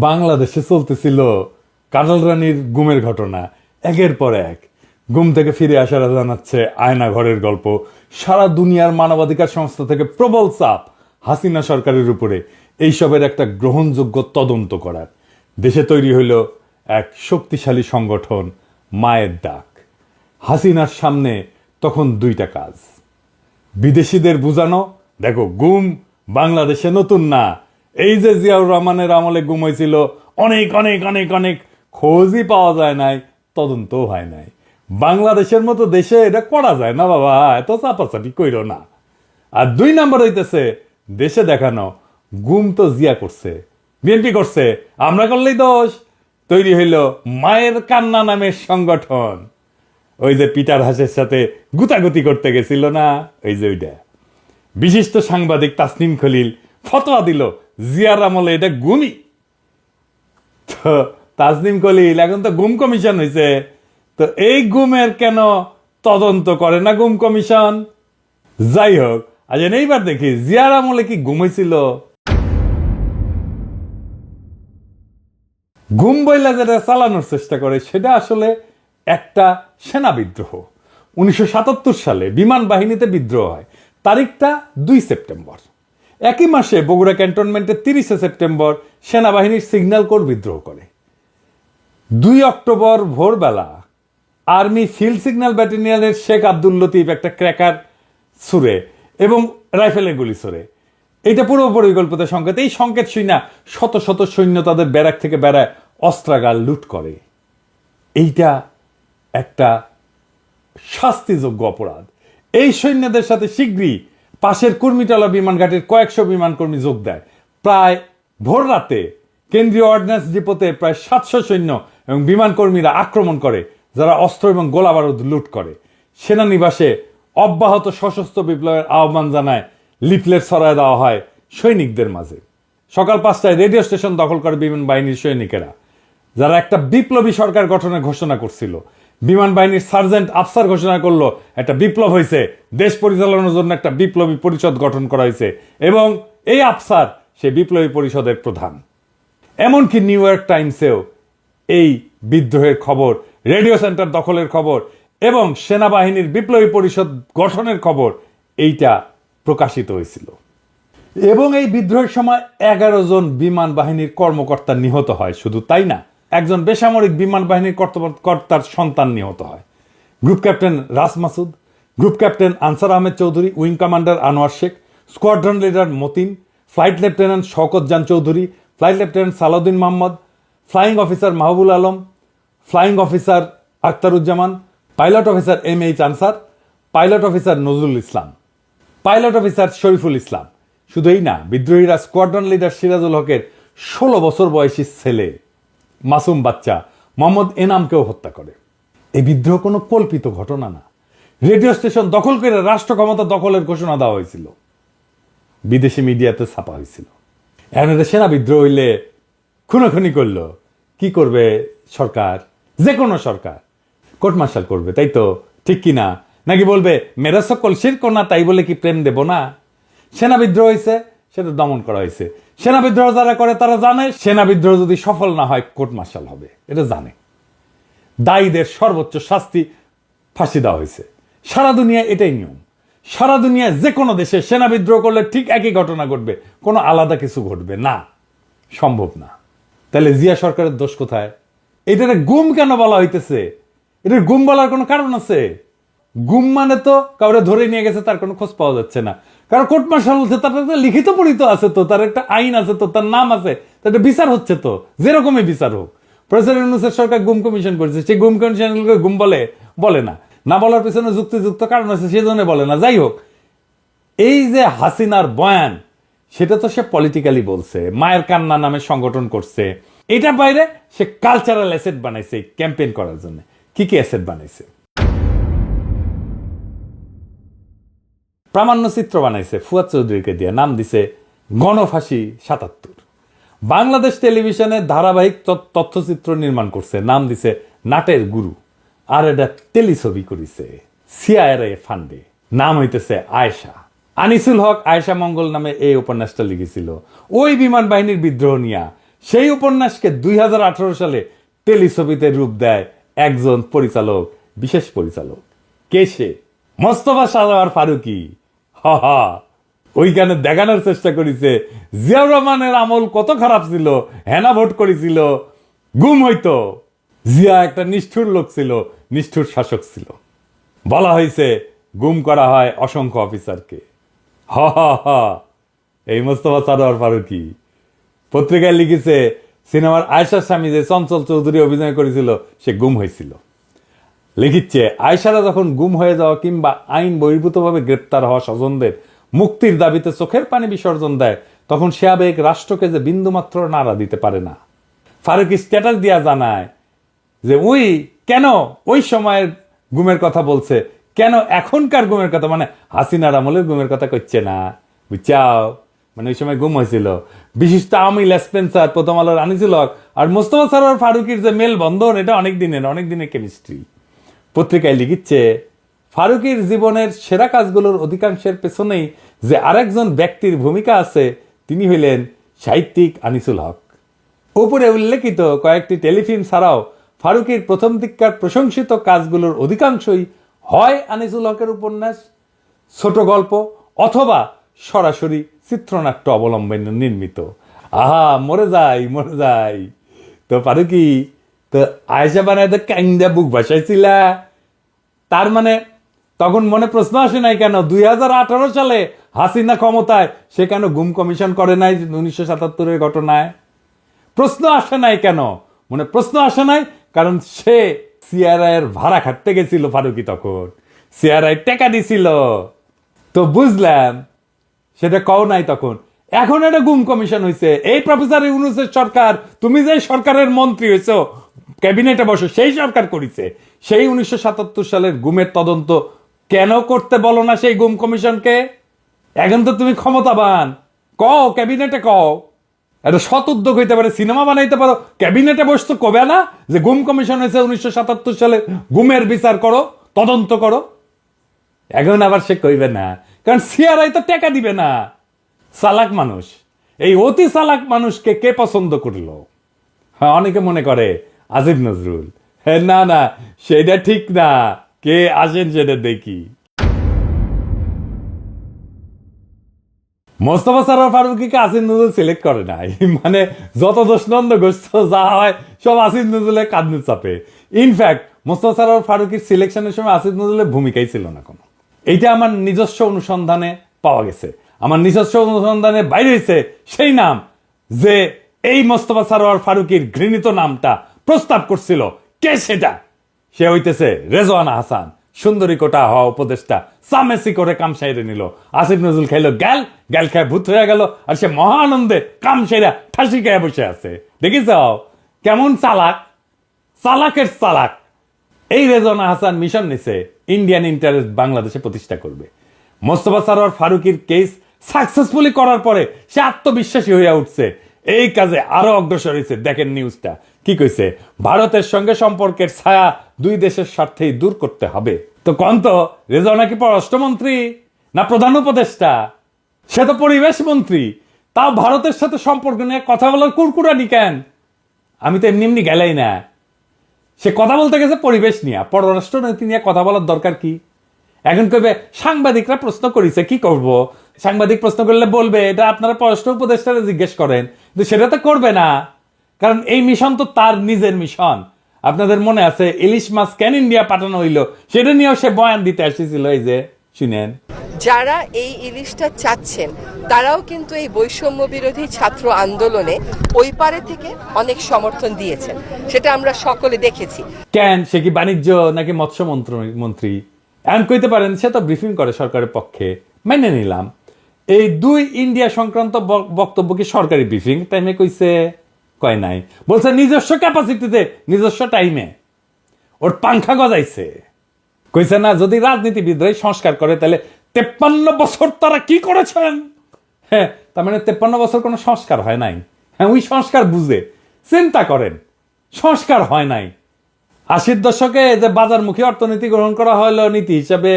বাংলাদেশে চলতেছিল কাজল রানীর গুমের ঘটনা, একের পর এক। গুম থেকে ফিরে আসারা জানাচ্ছে আয়না ঘরের গল্প। সারা দুনিয়ার মানবাধিকার সংস্থা থেকে প্রবল চাপ হাসিনা সরকারের উপরে এইসবের একটা গ্রহণযোগ্য তদন্ত করার। দেশে তৈরি হইল এক শক্তিশালী সংগঠন মায়ের ডাক। হাসিনার সামনে তখন দুইটা কাজ: বিদেশিদের বুঝানো, দেখো গুম বাংলাদেশে নতুন না, এই যে জিয়াউর রহমানের আমলে গুম হয়েছিল অনেক অনেক অনেক অনেক খোঁজই পাওয়া যায় নাই, তদন্তও হয় নাই। বাংলাদেশের মতো দেশে এটা করা যায় না বাবা, এত চাপাচাপি কইরো না। আর দুই নম্বর হইতেছে দেশে দেখানো, গুম তো জিয়া করছে, বিএনপি করছে, আমরা করলেই দোষ। তৈরি হইল মায়ের কান্না নামের সংগঠন। ওই যে পিটার হাসের সাথে গুতাগুতি করতে গেছিল না, ওই যে ওইটা। বিশিষ্ট সাংবাদিক তাসনিম খলিল ফতোয়া দিল জিয়ার আমলে এটা গুমই। তো তাসনিম খলিল এখন তো গুম কমিশন হয়েছে, তো এই গুমের কেন তদন্ত করে না গুম কমিশন? যাই হোক, আজ এইবার দেখি জিয়ার আমলে কি গুম হয়েছিল। গুম বইলা যেটা চালানোর চেষ্টা করে সেটা আসলে একটা সেনা বিদ্রোহ। 1977 সালে বিমান বাহিনীতে বিদ্রোহ হয়, তারিখটা 2 সেপ্টেম্বর। একই মাসে বগুড়া ক্যান্টনমেন্টে 30 সেপ্টেম্বর সেনাবাহিনীর সিগন্যাল কোর বিদ্রোহ করে। 2 অক্টোবর ভোরবেলা আর্মি ফিল্ড সিগন্যাল ব্যাটালিয়নের শেখ আব্দুল লতিফ একটা ক্র্যাকার ছুড়ে এবং রাইফেলের গুলি ছুড়ে। এটা পুরো পরিকল্পিত সংকেত। এই সংকেত শুই না শত শত সৈন্য তাদের ব্যারাক থেকে বেড়ায় অস্ত্রাগার লুট করে। এইটা একটা শাস্তিযোগ্য অপরাধ। এই সৈন্যদের সাথে শীঘ্রই পাশের কুর্মিটলা বিমান ঘাটের কয়েকশো বিমান কর্মী যোগ দেয়। প্রায় ভোর রাতে কেন্দ্রীয় অর্ডিন্যান্স ডিপোতে প্রায় 700 সৈন্য এবং বিমান কর্মীরা আক্রমণ করে, যারা অস্ত্র এবং গোলা বারুদ লুট করে। সেনানিবাসে অব্যাহত সশস্ত্র বিপ্লবের আহ্বান জানায় লিফলেট ছড়ায় দেওয়া হয় সৈনিকদের মাঝে। সকাল 5টায় রেডিও স্টেশন দখল করে বিমান বাহিনীর সৈনিকেরা, যারা একটা বিপ্লবী সরকার গঠনের ঘোষণা করছিল। বিমান বাহিনীর সার্জেন্ট আফসার ঘোষণা করলো একটা বিপ্লব হয়েছে, দেশ পরিচালনার জন্য একটা বিপ্লবী পরিষদ গঠন করা হয়েছে এবং এই আফসার সে বিপ্লবী পরিষদের প্রধান। এমনকি নিউ ইয়র্ক টাইমসেও এই বিদ্রোহের খবর, রেডিও সেন্টার দখলের খবর এবং সেনাবাহিনীর বিপ্লবী পরিষদ গঠনের খবর এইটা প্রকাশিত হয়েছিল। এবং এই বিদ্রোহের সময় 11 জন বিমান বাহিনীর কর্মকর্তা নিহত হয়। শুধু তাই না, একজন বেসামরিক বিমান বাহিনীর কর্তার সন্তান নিহত হয়। Group captain Ras Masud, group captain Ansar Ahmed Chowdhury, wing commander Anwar Sheikh, squadron leader Matin, flight lieutenant Shawkat Jan Chowdhury, flight lieutenant Salahuddin Mohammad, flying officer Mahbul Alam, flying officer Akhtaruzzaman, pilot officer MH Ansar, pilot officer Nazrul Islam, pilot officer Shariful Islam. শুধু এই না, বিদ্রোহীরা স্কোয়াড্রন লিডার সিরাজুল হকের 16 বছর বয়সী ছেলে মাসুম বাচ্চা মোহাম্মদ এনামকেও হত্যা করে। এই বিদ্রোহ কোনো কল্পিত ঘটনা না। রেডিও স্টেশন দখল করে রাষ্ট্র ক্ষমতা দখলের ঘোষণা দেওয়া হয়েছিল, বিদেশি মিডিয়াতে ছাপা হয়েছিল। এখন সেনা বিদ্রোহ হইলে খুনোখুনি করলো, কি করবে সরকার? যে কোনো সরকার কোর্ট মার্শাল করবে, তাই তো? ঠিক কি না? নাকি বলবে মেরা সকল শিরক না, তাই বলে কি প্রেম দেব না? সেনা বিদ্রোহ হয়েছে, সেটা দমন করা হয়েছে। সেনা বিদ্রোহ যারা করে তারা জানে সেনা বিদ্রোহ যদি সফল না হয় কোর্ট মার্শাল হবে, এটা জানে। দায়ীদের সর্বোচ্চ শাস্তি ফাঁসি দেওয়া হয়েছে। সারা দুনিয়ায় এটাই নিয়ম। সারা দুনিয়ায় যে কোনো দেশে সেনা বিদ্রোহ করলে ঠিক একই ঘটনা ঘটবে, কোনো আলাদা কিছু ঘটবে না, সম্ভব না। তাহলে জিয়া সরকারের দোষ কোথায়? এটার গুম কেন বলা হইতেছে? এটার গুম বলার কোনো কারণ আছে? গুম মানে তো কাউরে ধরে নিয়ে গেছে, তার কোনো খোঁজ পাওয়া যাচ্ছে না। কারণ কোর্ট মার্শাল হচ্ছে, তার একটা লিখিত পরিত আছে, তো তার একটা আইন আছে, তো তার নাম আছে, তার একটা বিচার হচ্ছে। তো যেরকমই বিচার হোক, প্রেসিডেন্ট ইউনূসের সরকার গুম কমিশন করেছে, সেই গুম কমিশনগুলোকে গুম বলে না। না বলার পিছনে যুক্তিযুক্ত কারণ আছে, সেই জন্য বলে না। যাই হোক, এই যে হাসিনার বয়ান, সেটা তো সে পলিটিক্যালি বলছে, মায়ের কান্না নামে সংগঠন করছে। এটার বাইরে সে কালচারাল অ্যাসেট বানাইছে ক্যাম্পেইন করার জন্য। কি কি অ্যাসেট বানাইছে? প্রামাণ্য চিত্র বানাইছে ফুয়াদ চৌধুরীকে দিয়ে, নাম দিছে গণফাঁসি 77। বাংলাদেশ টেলিভিশনে ধারাবাহিক তথ্যচিত্র নির্মাণ করছে, নাম দিছে নাটের গুরু। আর এটা টেলিছবি করিছে সিআইএ ফান্ডে, নাম হইতেছে আয়েশা। আনিসুল হক আয়েশা মঙ্গল নামে এই উপন্যাসটা লিখেছিল। ওই বিমান বাহিনীর বিদ্রোহ নিয়া সেই উপন্যাসকে 2018 সালে টেলিছবিতে রূপ দেয় একজন পরিচালক, বিশেষ পরিচালক। কে সে? মোস্তফা সারোয়ার ফারুকী। হা, ওইখানে দেখানোর চেষ্টা করেছে জিয়াউর রহমানের আমল কত খারাপ ছিল, হেনা ভোট করেছিল, গুম হইতো। জিয়া একটা নিষ্ঠুর লোক ছিল, নিষ্ঠুর শাসক ছিল। বলা হয়েছে গুম করা হয় অসংখ্য অফিসারকে। হা, এই মোস্তফা সারোয়ার ফারুকী পত্রিকায় লিখেছে সিনেমার আয়েশার স্বামী যে চঞ্চল চৌধুরী অভিনয় করেছিল সে গুম হয়েছিল। লিখিচ্ছে আয়েশারা যখন গুম হয়ে যাওয়া কিংবা আইন বহির্ভূতভাবে গ্রেপ্তার হওয়া স্বজনদের মুক্তির দাবিতে চোখের পানি বিসর্জন দেয়, তখন সে আবেগ রাষ্ট্রকে যে বিন্দুমাত্র নাড়া দিতে পারে না। ফারুকী স্ট্যাটাস দিয়া জানায় যে কেন ওই সময়ের গুমের কথা বলছে, কেন এখনকার গুমের কথা, মানে হাসিনার আমলের গুমের কথা করছে না, বুঝছাও? মানে ওই সময় গুম হয়েছিল বিশিষ্ট আমিল স্পেন্সার, প্রথম আলোর আনিসুল হক আর মোস্তফা সারোয়ার ফারুকীর যে মেল বন্ধন, এটা অনেক দিনের কেমিস্ট্রি। পত্রিকায় লিখিচ্ছে ফারুকীর জীবনের সেরা কাজগুলোর অধিকাংশের পেছনেই যে আরেকজন ব্যক্তির ভূমিকা আছে, তিনি হইলেন সাহিত্যিক আনিসুল হক। উপরে উল্লেখিত কয়েকটি টেলিফিল্ম ছাড়াও ফারুকীর প্রথম দিককার প্রশংসিত কাজগুলোর অধিকাংশই হয় আনিসুল হকের উপন্যাস, ছোট গল্প অথবা সরাসরি চিত্রনাট্য অবলম্বনে নির্মিত। মরে যাই। তো ফারুকী তো আয়েশা বানায় তো কাইন্দা বুক ভাসাইছিলা, তার মানে তখন মনে প্রশ্ন আসে নাই কেন 2018 সালে হাসিনা ক্ষমতায় সে কেন গুম কমিশন করে নাই 1977-এর ঘটনায়? প্রশ্ন আসে নাই কেন? প্রশ্ন আসে নাই কারণ সে সিআরআই এর ভাড়া খাটতে গেছিল। ফারুকী তখন সিআরআই টাকা দিছিল, তো বুঝলাম সেটা কও নাই তখন। এখন একটা গুম কমিশন হয়েছে, এই প্রফেসর ইউনূসের সরকার, তুমি যে সরকারের মন্ত্রী হয়েছো, ক্যাবিনেটে বসো, সেই সরকার করেছে। সেই 1977 সালের গুমের তদন্ত কেন করতে বলো না সেই গুম কমিশনকে? এখন তো তুমি ক্ষমতাবান, কও, ক্যাবিনেটে কও। একটা সৎ উদ্যোগ হইতে পারে, সিনেমা বানাইতে পারো, ক্যাবিনেটে বসতো কবে না যে গুম কমিশন হয়েছে 1977 সালে, গুমের বিচার করো, তদন্ত করো। এখন আবার সে কইবে না, কারণ সিআরআই তো টাকা দিবে না। চালাক মানুষ, এই অতি চালাক মানুষকে কে পছন্দ করলো? হ্যাঁ, অনেকে মনে করে আসিফ নজরুল। হ্যাঁ, না, সেটা ঠিক না। কে আসেন সেটা দেখি। মোস্তফা সারোয়ার ফারুকীকে আসিফ নজরুল সিলেক্ট করে নাই, মানে যত দোষ নন্দ গোষ্ঠ যা হয় সব আসিফ নজরুলের কাঁধে চাপে। ইনফ্যাক্ট মোস্তফা সারোয়ার ফারুকীর সিলেকশনের সময় আসিফ নজরুলের ভূমিকাই ছিল না কোনো। এইটা আমার নিজস্ব অনুসন্ধানে পাওয়া গেছে, আমার নিজস্ব অনুসন্ধানে বাইরে হয়েছে সেই নাম যে এই মোস্তফা সারোয়ার ফারুকীর ঘৃণিত নামটা প্রস্তাব করছিল। কে সেটা? সে হইতেছে রেজওয়ানা হাসান, সুন্দরী কোটা হওয়া উপদেষ্টা। চামেসি করে কাম সাইরে নিল। আসিফ নজরুল খাইলো গ্যাল খায় ভূত হয়ে গেল, আর সে মহা আনন্দে কাম সাইরা ঠাসি খায় বসে আছে। দেখিস কেমন চালাকের চালাক। এই রেজওয়ানা হাসান মিশন নিছে ইন্ডিয়ান ইন্টারেস্ট বাংলাদেশে প্রতিষ্ঠা করবে। মোস্তফা সারোয়ার ফারুকীর কেস সাকসেসফুলি করার পরে সে আত্মবিশ্বাসী হয়ে উঠছে, এই কাজে আরো অগ্রসর হয়েছে। দেখেন নিউজটা কি কইছে, ভারতের সঙ্গে সম্পর্কের ছায়া দুই দেশের স্বার্থেই দূর করতে হবে। তো কন্ত রেজওয়ানা কি পররাষ্ট্রমন্ত্রী না প্রধান উপদেষ্টা? সে তো পরিবেশ মন্ত্রী, তাও ভারতের সাথে সম্পর্ক নিয়ে কথা বলার কুরকুরানি কেন? আমি তো এমনি গেলাই না। সে কথা বলতে গেছে পরিবেশ নিয়ে, পররাষ্ট্র নীতি নিয়ে কথা বলার দরকার কি? এখন কইবে সাংবাদিকরা প্রশ্ন করেছে, কি করব? সাংবাদিক প্রশ্ন করলে বলবে এটা আপনারা পররাষ্ট্র উপদেষ্টারা জিজ্ঞেস করেন, কিন্তু সেটা তো করবে না, কারণ এই মিশন তো তার নিজের মিশন। আপনাদের মনে আছে ইলিশ মাছ কেন ইন্ডিয়া পাঠানো হইলো, সেটা নিয়েও সে বয়ান দিতে আসছিল। এই যে শুনেন, যারা এই ইলিশটা চাচ্ছেন তারাও কিন্তু এই বৈষম্য বিরোধী ছাত্র আন্দোলনে ওই পারে থেকে অনেক সমর্থন দিয়েছেন, সেটা আমরা সকলে দেখেছি। কেন সে কি বাণিজ্য নাকি মৎস্য মন্ত্রী? এমন কইতে পারেন সে তো ব্রিফিং করে সরকারের পক্ষে, মেনে নিলাম। এই দুই ইন্ডিয়া সংক্রান্ত বক্তব্য কি সরকারি ব্রিফিং টাইমে কইছে? কয় নাই, বলছে নিজস্ব ক্যাপাসিটিতে, নিজস্ব টাইমে ওর পাংখা গজাইছে। কইছে না যদি রাজনীতিবিদরাই সংস্কার করে তাহলে 53 বছর তারা কি করেছেন? হ্যাঁ, তার মানে 53 বছর কোনো সংস্কার হয় নাই। হ্যাঁ, ওই সংস্কার বুঝে চিন্তা করেন, সংস্কার হয় নাই। 80-র দশকে যে বাজারমুখী অর্থনীতি গ্রহণ করা হলো নীতি হিসাবে,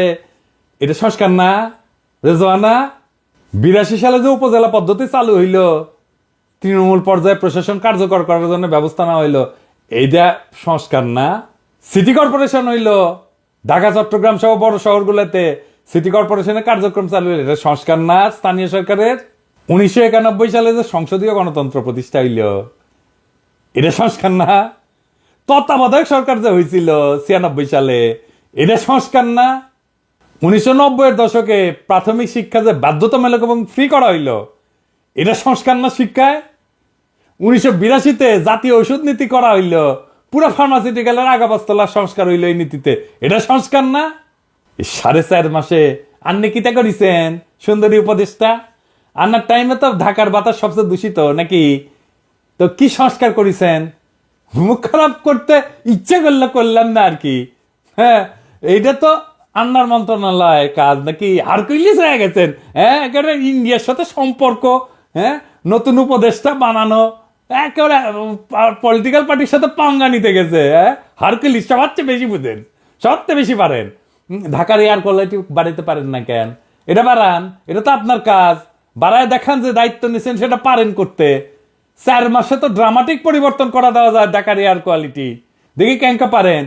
এটা সংস্কার না রেজওয়ানা? 82 সালে যে উপজেলা পদ্ধতি চালু হইল, তৃণমূল পর্যায়ে প্রশাসন কার্যকর করার জন্য ব্যবস্থা নেওয়া হইলো, এইটা সংস্কার না? সিটি কর্পোরেশন হইলো, ঢাকা চট্টগ্রাম সহ বড় শহরগুলোতে সিটি কর্পোরেশনের কার্যক্রম চালু হইলো, এটা সংস্কার না স্থানীয় সরকারের? 1991 সালে যে সংসদীয় গণতন্ত্র প্রতিষ্ঠা হইল, এটা সংস্কার না? তত্ত্বাবধায়ক সরকার যে হয়েছিল 96 সালে, এটা সংস্কার না? 1990-এর দশকে প্রাথমিক শিক্ষা যে বাধ্যতামূলক এবং ফ্রি করা হইল, এটা সংস্কার না শিক্ষায়? 1982-তে জাতীয় ঔষধ নীতি করা হইল, পুরো ফার্মাসিউটিক্যালের আগাবাস্তলা সংস্কার হইল এই নীতিতে, এটা সংস্কার না? এই 4.5 মাসে আন্নে কিতা করিছেন সুন্দরী উপদেষ্টা? আন্নার টাইমে তো ঢাকার বাতাস সবচেয়ে দূষিত নাকি? তো কি সংস্কার করেছেন? মুখ খারাপ করতে ইচ্ছে করলে করলাম না আর কি। হ্যাঁ, এইটা তো আন্নার মন্ত্রণালয় কাজ নাকি? হারকুলিস হয়ে গেছেন। হ্যাঁ, একেবারে ইন্ডিয়ার সাথে সম্পর্ক, হ্যাঁ, নতুন উপদেষ্টা বানানো, একেবারে পলিটিক্যাল পার্টির সাথে পাঙ্গা নিতে গেছে। হ্যাঁ, হারকুলিস সবচেয়ে বেশি বুঝেন, সবচেয়ে বেশি পারেন। ঢাকার এয়ার কোয়ালিটি বাড়াইতে পারেন না কেন? এটা বাড়ান, এটা তো আপনার কাজ। বাড়ায় দেখান যে দায়িত্ব নিছেন, সেটা পারেন করতে। 4 মাসে তো ড্রামাটিক পরিবর্তন করা দেওয়া যায় ঢাকার এয়ার কোয়ালিটি। দেখি কেনকা পারেন?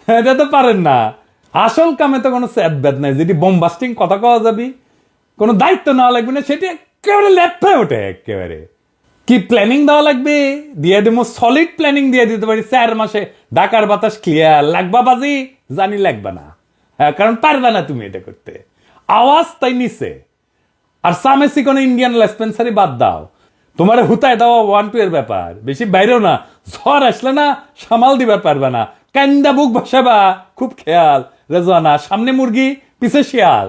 এটা তো পারেন না। আসল কামে তো কোনো স্যাদব্যাদ নাই, যেটি বোমবাস্টিং কথা কওয়া যাবি, কোনো দায়িত্ব নেওয়া লাগবে না, সেটি একেবারে লেপে ওঠে। একেবারে কি প্ল্যানিং দেওয়া লাগবে? দিয়ে দেবো, সলিড প্ল্যানিং দিয়ে দিতে পারি। 4 মাসে ঢাকার বাতাস ক্লিয়ার। লাগবা বাজি? জানি লাগবে না। হ্যাঁ, কারণ পারবে না তুমি এটা করতে। আওয়াজ তাই নিচে। আর সামেসি কোনো ইন্ডিয়ান লেসপেন্সারি বাদ দাও, তোমার হুতায় দেওয়া 1-2 এর ব্যাপার, বেশি বাইরেও না। ঝড় আসলে না সামাল দিবার পারবে না, কান্দা বুক ভাসাবা। খুব খেয়াল রেজওয়ানা, সামনে মুরগি পিছে শিয়াল।